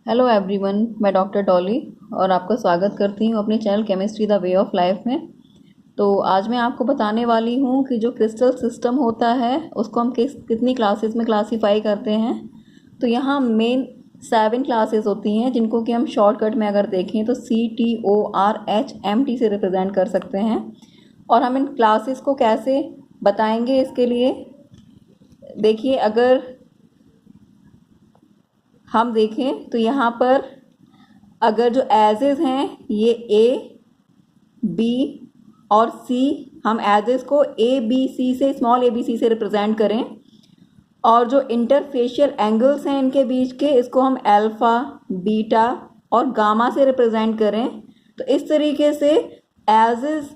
Hello everyone, मैं doctor Dolly और आपका स्वागत करती हूँ अपने channel chemistry the way of life में। तो आज मैं आपको बताने वाली हूँ कि जो क्रिस्टल सिस्टम होता है उसको हम कितनी क्लासेस में क्लासीफाई करते हैं। तो यहाँ मेन 7 क्लासेस होती हैं जिनको कि हम शॉर्टकट में अगर देखें तो CTORHMT से रिप्रेजेंट कर सकते हैं। और हम इन क्लासेस को कैसे बताएंगे, इसके लिए देखिए, अगर हम देखें तो यहाँ पर अगर जो एजेस हैं ये A, B और C, हम एजेस को ABC से स्मॉल ABC से रिप्रेजेंट करें और जो इंटरफेशियल एंगल्स हैं इनके बीच के, इसको हम अल्फा, बीटा और गामा से रिप्रेजेंट करें। तो इस तरीके से एजेस,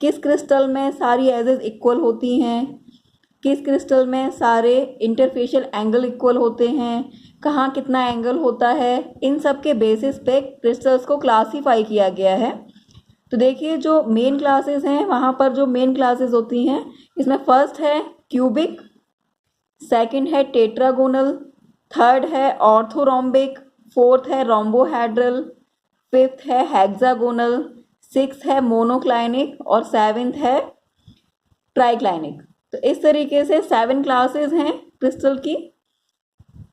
किस क्रिस्टल में सारी एजेस इक्वल होती हैं, किस क्रिस्टल में सारे इंटरफेशियल एंगल इक्वल होते हैं, कहाँ कितना एंगल होता है, इन सब के बेसिस पे क्रिस्टल्स को क्लासीफाई किया गया है। तो देखिए, जो मेन क्लासेस हैं वहाँ पर जो मेन क्लासेस होती हैं, इसमें फर्स्ट है क्यूबिक, सेकंड है टेट्रागोनल, थर्ड है ऑर्थोरोम्बिक, फोर्थ है रोम्बोहेड्रल, फिफ्थ है हेक्सागोनल, सिक्स्थ है मोनोक्लाइनिक और सेवेंथ है ट्राइक्लाइनिक। तो इस तरीके से 7 क्लासेस हैं क्रिस्टल की।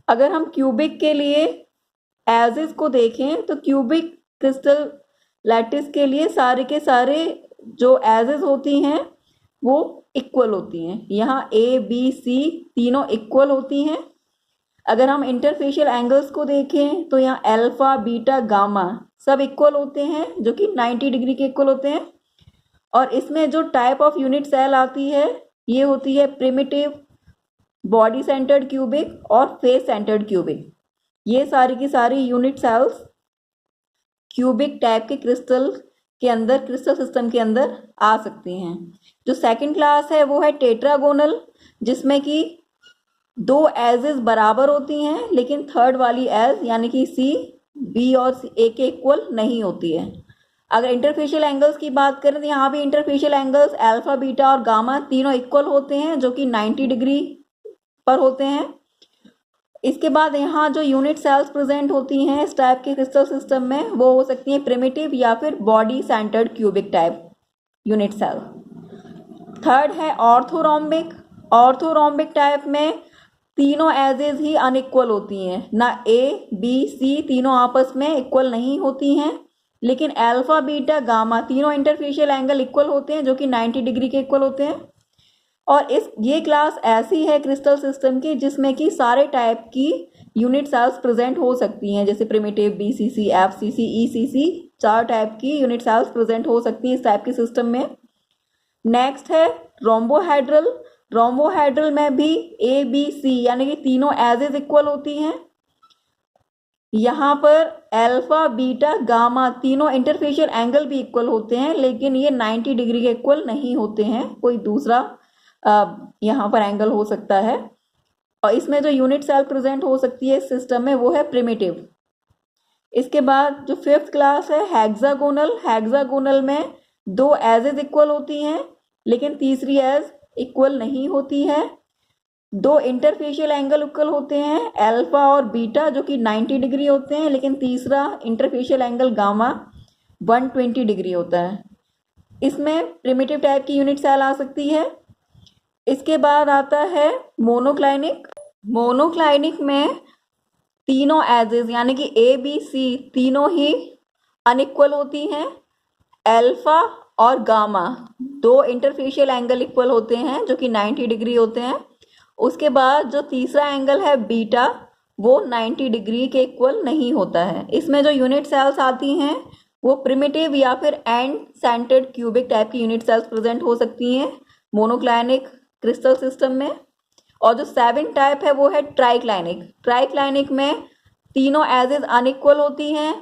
अगर हम क्यूबिक के लिए एजेस को देखें तो क्यूबिक क्रिस्टल लैटिस के लिए सारे के सारे जो एजेस होती हैं वो इक्वल होती हैं। यहाँ ABC तीनों इक्वल होती हैं। अगर हम इंटरफेशियल एंगल्स को देखें तो यहाँ अल्फा, बीटा, गामा सब इक्वल होते हैं, जो कि 90 डिग्री के इक्वल होते हैं। और इसमें जो टाइप ऑफ यूनिट सेल आती है ये होती है प्रिमिटिव, बॉडी सेंटर्ड क्यूबिक और फेस सेंटर्ड क्यूबिक। ये सारी की सारी यूनिट सेल्स क्यूबिक टाइप के क्रिस्टल के अंदर, क्रिस्टल सिस्टम के अंदर आ सकती हैं। जो सेकंड क्लास है वो है टेट्रागोनल, जिसमें कि 2 एजेस बराबर होती हैं लेकिन थर्ड वाली एज यानी कि C, B और A के इक्वल नहीं होती है। अगर इंटरफेशियल एंगल्स की बात करें तो यहाँ भी इंटरफेशियल एंगल्स अल्फा, बीटा और गामा तीनों इक्वल होते हैं, जो कि 90 डिग्री पर होते हैं। इसके बाद यहाँ जो यूनिट सेल्स प्रेजेंट होती हैं इस टाइप के क्रिस्टल सिस्टम में, वो हो सकती हैं प्रिमिटिव या फिर body centered cubic type unit cell. Third है ऑर्थोरोम्बिक। ऑर्थोरोम्बिक टाइप में तीनों एजेस ही अनइक्वल होती हैं, ना A, B, C तीनों आपस में इक्वल नहीं होती हैं, लेकिन अल्फा, बीटा, गामा तीनों इंटरफेशियल एंगल इक्वल होते हैं, जो कि 90 डिग्री के इक्वल होते हैं। और ये क्लास ऐसी है क्रिस्टल सिस्टम की जिसमें कि सारे टाइप की यूनिट सेल्स प्रेजेंट हो सकती हैं, जैसे primitive, BCC, FCC, ECC 4 type की यूनिट सेल्स प्रेजेंट हो सकती हैं इस टाइप के सिस्टम में। नेक्स्ट है रोम्बोहेड्रल। रोम्बोहेड्रल में भी ABC यानी कि तीनों एजेस इक्वल होती हैं। यहाँ पर अल्फा, बीटा, गामा तीनों इंटरफेशियल एंगल भी इक्वल होते हैं, लेकिन ये 90 डिग्री के इक्वल नहीं होते हैं, कोई दूसरा यहाँ पर एंगल हो सकता है। और इसमें जो यूनिट सेल प्रेजेंट हो सकती है इस सिस्टम में वो है प्रिमिटिव। इसके बाद जो फिफ्थ क्लास है हेक्सागोनल। हेक्सागोनल में 2 एजेस इक्वल होती हैं लेकिन तीसरी एज इक्वल नहीं होती है। 2 इंटरफेशियल एंगल इक्वल होते हैं, अल्फा और बीटा, जो कि 90 डिग्री होते हैं, लेकिन तीसरा इंटरफेशियल एंगल गामा 120 डिग्री होता है। इसमें प्रिमिटिव टाइप की यूनिट सेल आ सकती है। इसके बाद आता है मोनोक्लाइनिक। मोनोक्लाइनिक में तीनों एजेस यानी कि ABC तीनों ही अनइक्वल होती हैं। अल्फा और गामा 2 इंटरफेशियल एंगल इक्वल होते हैं, जो कि 90 डिग्री होते हैं। उसके बाद जो तीसरा एंगल है बीटा, वो 90 डिग्री के इक्वल नहीं होता है। इसमें जो यूनिट सेल्स आती हैं वो प्रिमिटिव या फिर एंड सेंटर्ड क्यूबिक टाइप की यूनिट सेल्स प्रेजेंट हो सकती हैं मोनोक्लाइनिक क्रिस्टल सिस्टम में। और जो 7 टाइप है वो है ट्राइक्लाइनिक। ट्राइक्लाइनिक में तीनों एजेस अनइक्वल होती हैं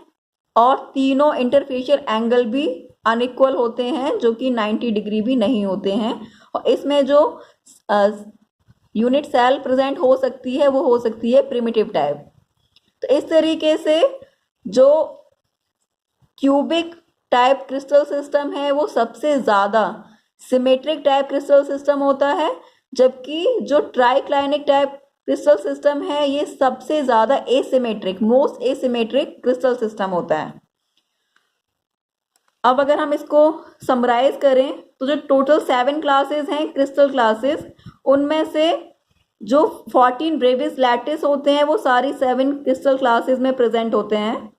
और तीनों इंटरफेशियल एंगल भी अनइक्वल होते हैं, जो कि 90 डिग्री भी नहीं होते हैं। और इसमें जो यूनिट सेल प्रेजेंट हो सकती है वो हो सकती है प्रिमिटिव टाइप। तो इस तरीके से जो क्यूबिक टाइप क्रिस्टल सिस्टम है वो सबसे ज़्यादा सिमेट्रिक टाइप क्रिस्टल सिस्टम होता है, जबकि जो ट्राइक्लाइनिक टाइप क्रिस्टल सिस्टम है ये सबसे ज़्यादा asymmetric, most asymmetric crystal system होता है। अब अगर हम इसको समराइज करें तो जो टोटल 7 क्लासेस हैं क्रिस्टल क्लासेस, उनमें से जो 14 ब्रेविस लैटिस होते हैं वो सारी 7 क्रिस्टल क्लासेस में प्रेजेंट होते हैं।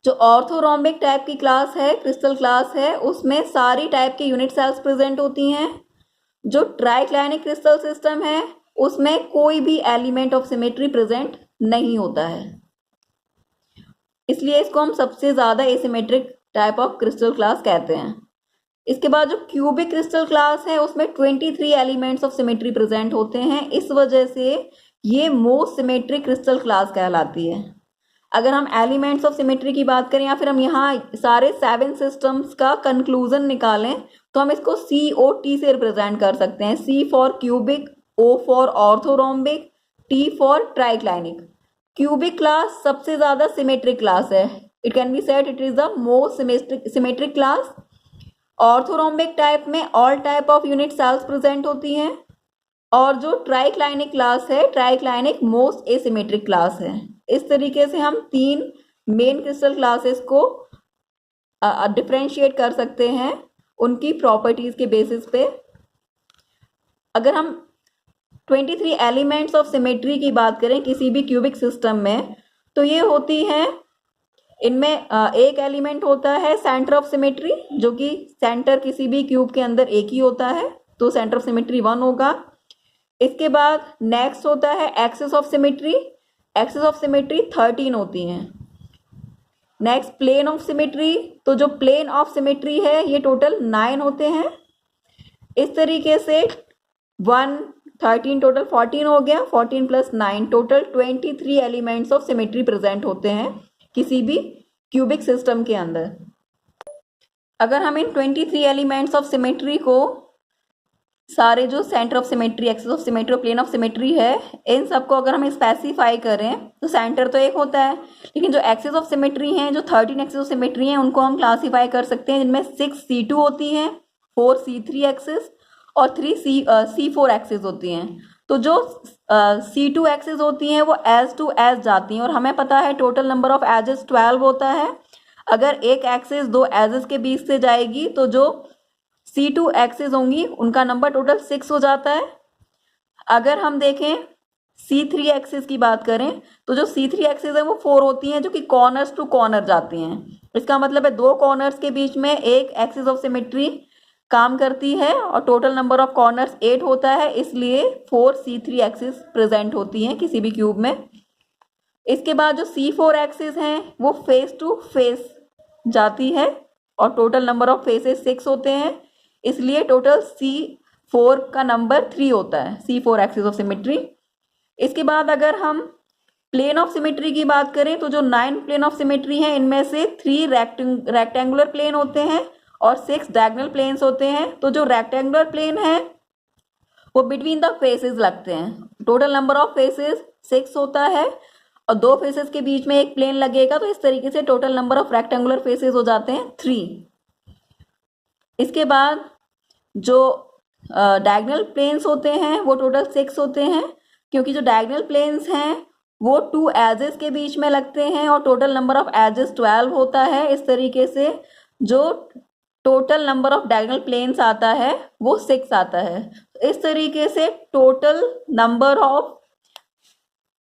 जो ऑर्थोरोम्बिक टाइप की क्लास है, क्रिस्टल क्लास है, उसमें सारी टाइप के यूनिट सेल्स प्रेजेंट होती हैं। जो ट्राइक्लाइनिक क्रिस्टल सिस्टम है उसमें कोई भी एलिमेंट ऑफ सिमेट्री प्रेजेंट नहीं होता है, इसलिए इसको हम सबसे ज़्यादा asymmetric type of crystal class कहते हैं। इसके बाद जो क्यूबिक क्रिस्टल क्लास है उसमें 23 एलिमेंट्स ऑफ सिमेट्री प्रेजेंट होते हैं, इस वजह से ये मोस्ट सिमेट्रिक क्रिस्टल क्लास कहलाती है। अगर हम एलिमेंट्स ऑफ सिमेट्री की बात करें या फिर हम यहाँ सारे 7 सिस्टम्स का कंक्लूजन निकालें तो हम इसको COT से रिप्रेजेंट कर सकते हैं। C for cubic, O for orthorhombic, T for triclinic. Cubic class सबसे ज़्यादा सिमेट्रिक क्लास है, it can be said it is the most symmetric class. Orthorhombic type में all type of unit cells present होती हैं, और जो ट्राइक्लाइनिक class है, ट्राइक्लाइनिक most asymmetric class है। इस तरीके से हम 3 मेन क्रिस्टल क्लासेस को डिफरेंशिएट कर सकते हैं उनकी प्रॉपर्टीज के बेसिस पे। अगर हम 23 एलिमेंट्स ऑफ सिमेट्री की बात करें किसी भी क्यूबिक सिस्टम में, तो ये होती हैं, इनमें एक एलिमेंट होता है सेंटर ऑफ सिमेट्री, जो कि सेंटर किसी भी क्यूब के अंदर एक ही होता है, तो सेंटर ऑफ सिमेट्री 1 होगा। इसके बाद नेक्स्ट होता है axis of symmetry, axis of symmetry 13 होती हैं। नेक्स्ट प्लेन ऑफ सिमेट्री, तो जो प्लेन ऑफ सिमेट्री है ये टोटल 9 होते हैं। इस तरीके से 1 13 टोटल 14 हो गया, 14 + 9 total 23 elements of symmetry present होते हैं किसी भी क्यूबिक सिस्टम के अंदर। अगर हम इन 23 एलिमेंट्स ऑफ सिमेट्री को सारे जो centre of symmetry, axis of symmetry और प्लेन ऑफ सिमेट्री है, इन सबको अगर हम स्पेसिफाई करें तो सेंटर तो एक होता है, लेकिन जो एक्सिस ऑफ सिमेट्री हैं, जो 13 एक्सिस ऑफ सिमेट्री हैं, उनको हम क्लासीफाई कर सकते हैं, जिनमें 6 C2 होती हैं, 4 C3 एक्सिस और 3 C4 एक्सिस होती हैं। तो जो C2 एक्सिस होती हैं वो एज टू एज जाती हैं, और हमें पता है टोटल नंबर ऑफ एजेस 12 होता है। अगर एक एक्सिस 2 एजेस के बीच से जाएगी तो जो C2 एक्सिस होंगी उनका नंबर टोटल 6 हो जाता है। अगर हम देखें C3 एक्सिस की बात करें तो जो C3 एक्सिस है वो 4 होती हैं, जो कि कॉर्नर्स टू कॉर्नर जाती हैं। इसका मतलब है 2 कॉर्नर्स के बीच में एक एक्सिस ऑफ सिमेट्री काम करती है, और टोटल नंबर ऑफ कॉर्नर्स 8 होता है, इसलिए 4 C3 एक्सिस प्रेजेंट होती हैं किसी भी क्यूब में। इसके बाद जो C4 एक्सिस हैं वो फेस टू फेस जाती है, और टोटल नंबर ऑफ फेसेस 6 होते हैं, इसलिए टोटल C4 का नंबर 3 होता है, C4 एक्सिस ऑफ सिमेट्री। इसके बाद अगर हम प्लेन ऑफ सिमेट्री की बात करें तो जो 9 प्लेन ऑफ सिमेट्री हैं, इनमें से 3 रेक्टेंगुलर प्लेन होते हैं और 6 डायगोनल प्लेन्स होते हैं। तो जो रेक्टेंगुलर प्लेन है वो बिटवीन द फेसेस लगते हैं, टोटल नंबर ऑफ फेसेस 6 होता है, और 2 फेसेस के बीच में एक प्लेन लगेगा, तो इस तरीके से total number of rectangular faces हो जाते हैं 3। इसके बाद जो डायगोनल प्लेन्स होते हैं वो टोटल 6 होते हैं, क्योंकि जो डायगोनल प्लेन्स हैं वो 2 एजेस के बीच में लगते हैं, और टोटल नंबर ऑफ एजेस 12 होता है। इस तरीके से जो total number of diagonal planes आता है वो 6 आता है। इस तरीके से total number of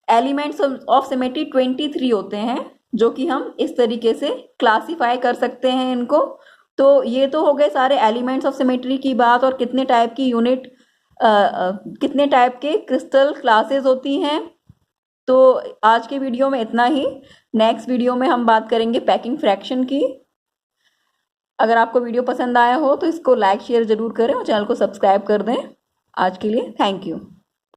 elements of symmetry 23 होते हैं, जो कि हम इस तरीके से क्लासीफाई कर सकते हैं इनको। तो ये तो हो गए सारे एलिमेंट्स ऑफ सिमेट्री की बात, और कितने टाइप की यूनिट, कितने टाइप के क्रिस्टल क्लासेस होती हैं। तो आज के वीडियो में इतना ही। नेक्स्ट वीडियो में हम बात करेंगे पैकिंग फ्रैक्शन की। अगर आपको वीडियो पसंद आया हो तो इसको लाइक शेयर ज़रूर करें और चैनल को सब्सक्राइब कर दें। आज के लिए थैंक यू।